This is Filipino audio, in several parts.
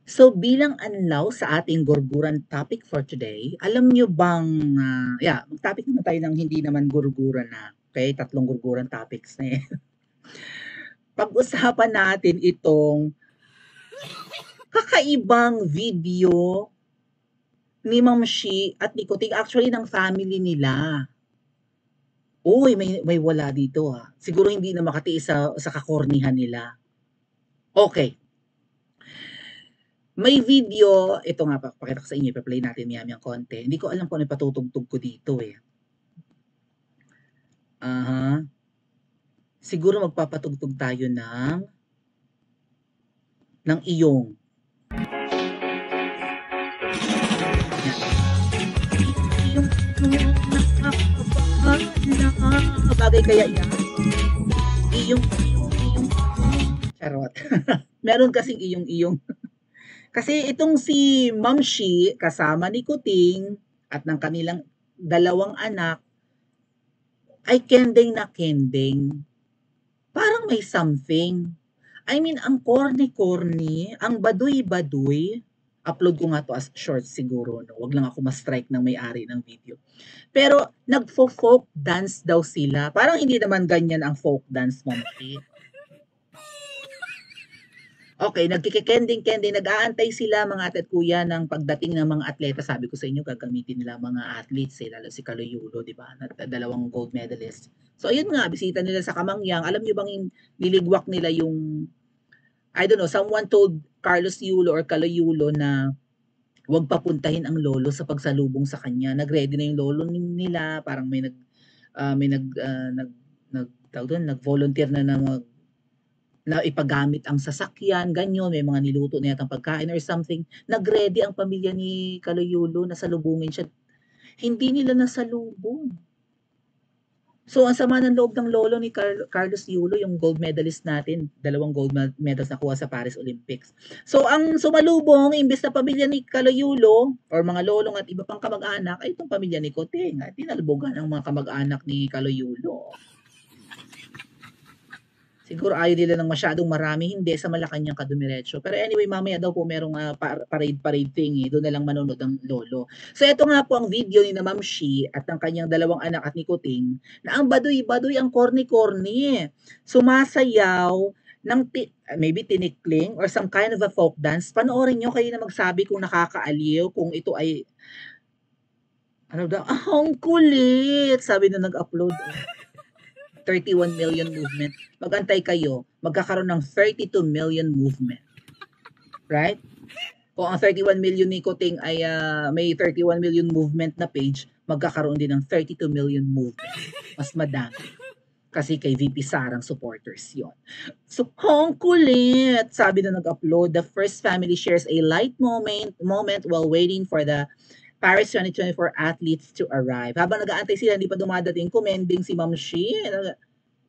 So bilang anlaw sa ating gurguran topic for today, alam nyo bang, mag-topic naman tayo ng hindi naman gurguran na. Okay, 3 gurguran topics na eh. Pag-usapan natin itong kakaibang video ni Ma'am Shi at ni Kuting, actually ng family nila. Uy, may wala dito ah. Siguro hindi na makatiis sa kakornihan nila. Okay. May video, ito nga, pakita ko sa inyo, ipa-play natin maya-mayang konti. Hindi ko alam kung ano patutugtog ko dito eh. Siguro magpapatugtog tayo ng iyong. Iyong bagay kaya yan? Iyong. Charot. Meron kasing iyong. Kasi itong si Ma'am Shi, kasama ni Kuting, at ng kanilang 2 anak, ay kending na kending. Parang may something. I mean, ang corny-corny, ang baduy-baduy. Upload ko nga to as short siguro. No? Wag lang ako ma-strike ng may-ari ng video. Pero nagfo-folk dance daw sila. Parang hindi naman ganyan ang folk dance, Ma'am Shi. Okay, nagkikikending-kending, nag-aantay sila mga ate at kuya ng pagdating ng mga atleta. Sabi ko sa inyo, gagamitin nila mga athletes, lalo si Kaloyulo, di ba? 2 gold medalist. So, ayun nga, bisita nila sa Kamangyang. Alam niyo bang niligwak nila yung, I don't know, someone told Carlos Yulo or Kaloyulo na huwag papuntahin ang lolo sa pagsalubong sa kanya. Nag-ready na yung lolo nila, parang nag-volunteer na ipagamit ang sasakyan, ganyan, may mga niluto na yatang pagkain or something. Nag-ready ang pamilya ni Kaloyulo na salubungin siya. Hindi nila nasalubong. So, ang sama ng loob ng lolo ni Carlos Yulo, yung gold medalist natin, 2 gold medals nakuha sa Paris Olympics. So, ang sumalubong, imbes na pamilya ni Kaloyulo, or mga lolong at iba pang kamag-anak, ay itong pamilya ni Kuting. At tinalbogan ang mga kamag-anak ni Kaloyulo. Siguro ayaw nila ng masyadong marami, hindi sa Malacanang kadumiretso. Pero anyway, mamaya daw po merong parade thingy, doon na lang manonood ang lolo. So ito nga po ang video ni na Ma'am Shi at ng kanyang 2 anak at ni Kuting, na ang baduy-baduy, ang corny-corny. Sumasayaw ng maybe tinikling or some kind of a folk dance. Panoorin nyo, kayo na magsabi kung nakakaaliw, kung ito ay ano daw, ang kulit, sabi na nag-upload. 31 million movement. Magantay kayo, magkakaroon ng 32 million movement. Right? Kung ang 31 million ni Kuting ay may 31 million movement na page, magkakaroon din ng 32 million movement. Mas madami. Kasi kay VP Sarang supporters yon. So, ang kulit! Sabi na nag-upload, the first family shares a light moment while waiting for the Paris 2024 athletes to arrive. Habang nag-aantay sila, hindi pa dumadating, commending si Ma'am Shi.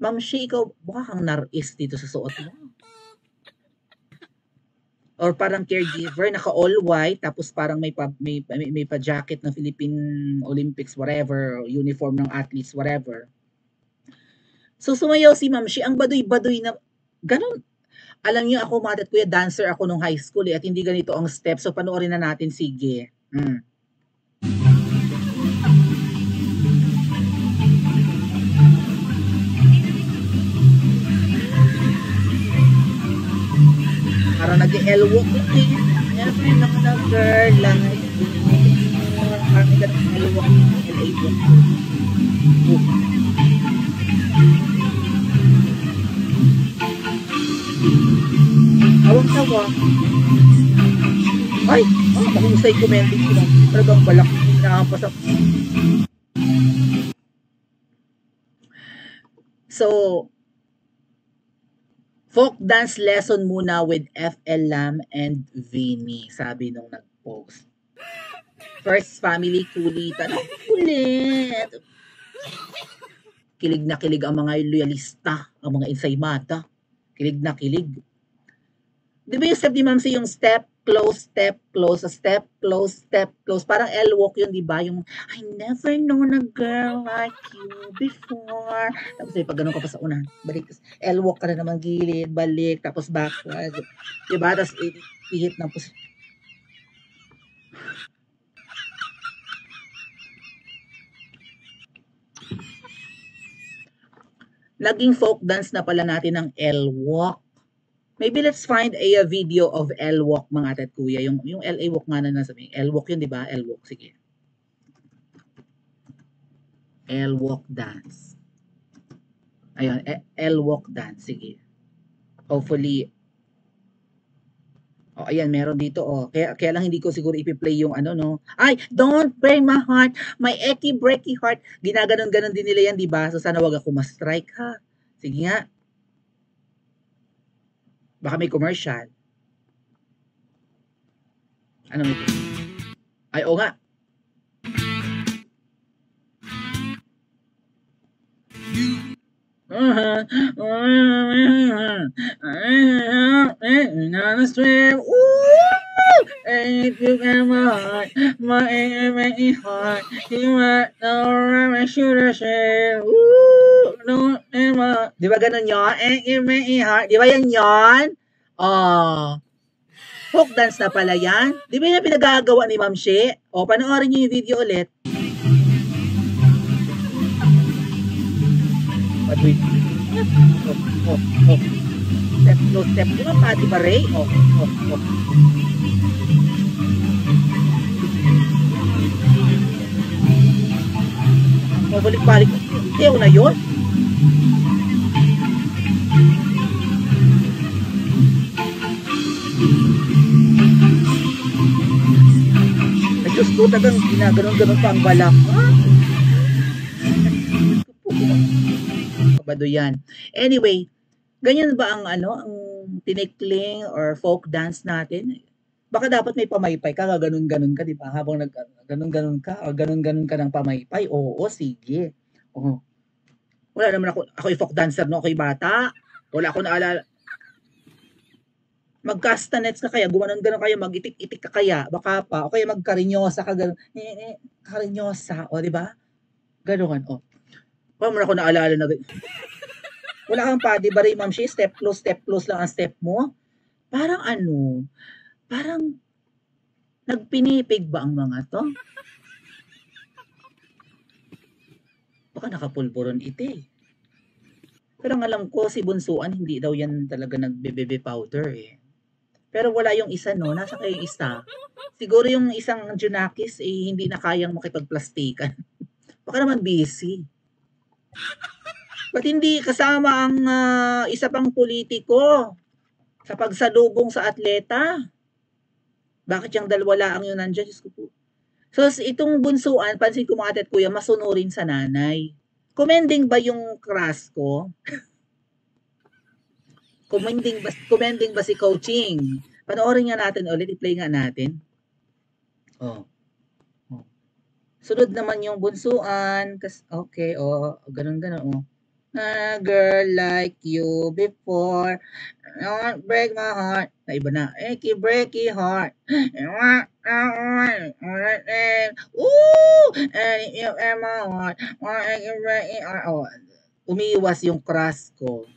Ma'am Shi, ikaw, baka kang nar-is dito sa suot mo. Or parang caregiver, naka all white, tapos parang may pa-jacket ng Philippine Olympics, whatever, uniform ng athletes, whatever. So, sumayaw si Ma'am Shi, ang baduy-baduy na, ganun. Alam niyo ako, mga kuya, dancer ako nung high school at hindi ganito ang steps. So, panoorin na natin, sige. Parang nag-L-walk din. Every na girl like parang nag-L-walk, L-A-walk. Awang-sawa. Ay! Mahusay commenting sila. Talagang balak nakahampas ako. So, folk dance lesson muna with FL Lam and Vinny, sabi nung nag-post. First family kulitan. Ang kulit! Kilig na kilig ang mga loyalista, ang mga ensaymada. Kilig na kilig. Di ba yung step ni Ma'am Si, yung step, close, step, close, step, close, step, close. Parang L-walk yun, di ba? Yung, I never known a girl like you before. Tapos pag ganun ka pa sa una, balik. L-walk ka na naman gilid, balik, tapos backward. Di ba? Tapos ihit ng Naging folk dance na pala natin ng L-walk. Maybe let's find a video of L-walk mga ate at kuya. Yung LA walk nga na nasabi. L-walk yun, di ba? L-walk. Sige. L-walk dance. Ayun, L-walk dance. Sige. Hopefully, oh, ayan, meron dito, oh. Kaya lang hindi ko siguro ipi-play yung ano, no? Ay, don't break my heart, my ecky breaky heart. Ginaganon-ganon din nila yan, di ba? So, sana wag ako ma-strike, ha? Sige nga. Baka may commercial. Ano may... Ay, oo nga. If you get my heart, my heart, you might know I should have said, don't ever. Di ba ganun yun? Heart. Di ba yan yun? Oh. Folk dance na pala yan. Di ba yan pinagagawa ni Ma'am She? O, panoorin niyo yung video ulit. But wait. Oh. Step, no step. Di ba pati ba, Ray? Oh. Balik-balik. Ayaw na yun. Ay, Diyos ko, tagang ginaganon-ganon pa ang balak. Kabado yan. Anyway, ganyan ba ang ang tinikling or folk dance natin? Baka dapat may pamaypay ka, ganun-ganun ka, di ba? Habang ganun-ganun ka, o ganun-ganun ka ng pamaypay, oo, sige. Oo. Wala naman ako folk dancer no, ako'y bata. Wala ako naalala. Mag-castanets ka kaya, gumanon-ganon kayo, mag-itik-itik ka kaya, baka pa, o kaya magkarinyosa ka, ganun, karinyosa, o, di ba? Ganun, o. Wala mo na ako naalala na, wala kang pa, di ba rin, Ma'am She, step close lang ang step mo? Parang parang nagpinipig ba ang mga to? Baka nakapulburon ite. Pero ang alam ko, si Bunsuan, hindi daw yan talaga nagbe-baby powder eh. Pero wala yung isa, no? Nasa kayong isa? Siguro yung isang Junakis, hindi na kayang makipagplastikan. Baka naman busy. Ba't hindi kasama ang isa pang politiko sa pagsalubong sa atleta? Bakit yung dalawa lang yun nandiyan? Diyos ko po. So, itong Bunsuan, pansin ko mga ate at kuya, masunurin sa nanay. Commending ba yung crush ko? Commending ba si Coaching? Panoorin nga natin ulit, i-play nga natin. Oh. Sunod naman yung Bunsuan. Okay, ganun, oh. A girl like you before, don't break my heart. Na iba na, achy breaky heart. Ooh, and if you ever my heart, achy breaky heart. Oh, umiiwas yung crush ko.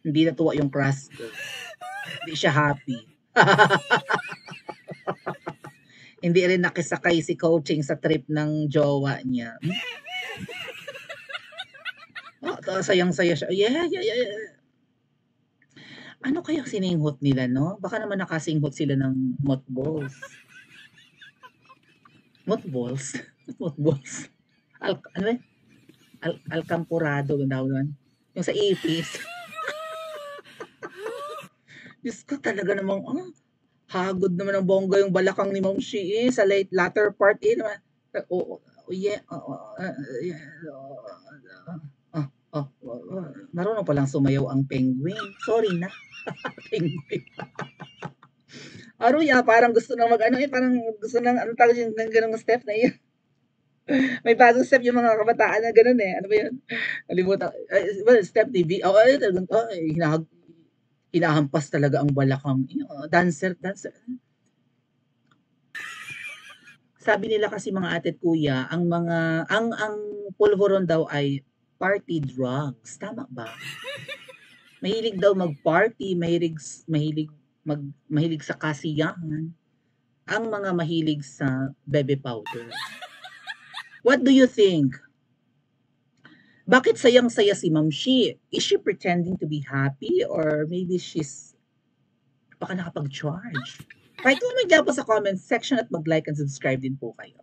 Hindi natuwa yung crush ko. Hindi siya happy. Hindi rin nakisakay si Coaching sa trip ng jowa niya. Sayang-saya siya. Yeah. Ano kaya sininghot nila, no? Baka naman nakasinghot sila ng mothballs. Mothballs? Mothballs? Ano ba? Alcampurado, daw nun. Yung sa ipis. Diyos ko talaga namang, hagod naman ng bongga yung balakang ni Ma'am She sa latter part naman. Marunong palang sumayaw ang penguin. Sorry na. Penguin. Parang gusto na parang gusto nang tawag yung ganung step na yun. May bagong step yung mga kabataan na ganun eh. Ano ba yun? Nalimutan. Step TV. Hinahampas talaga ang balakang. Dancer. Sabi nila kasi mga ate at kuya, ang pulveron daw ay party drugs. Tama ba? Mahilig daw mag-party, mahilig sa kasiyahan. Ang mga mahilig sa baby powder. What do you think? Bakit sayang-saya si Ma'am Shi? Is she pretending to be happy or maybe baka nakapag-charge? Kahit naman dyan po sa comment section at mag-like and subscribe din po kayo.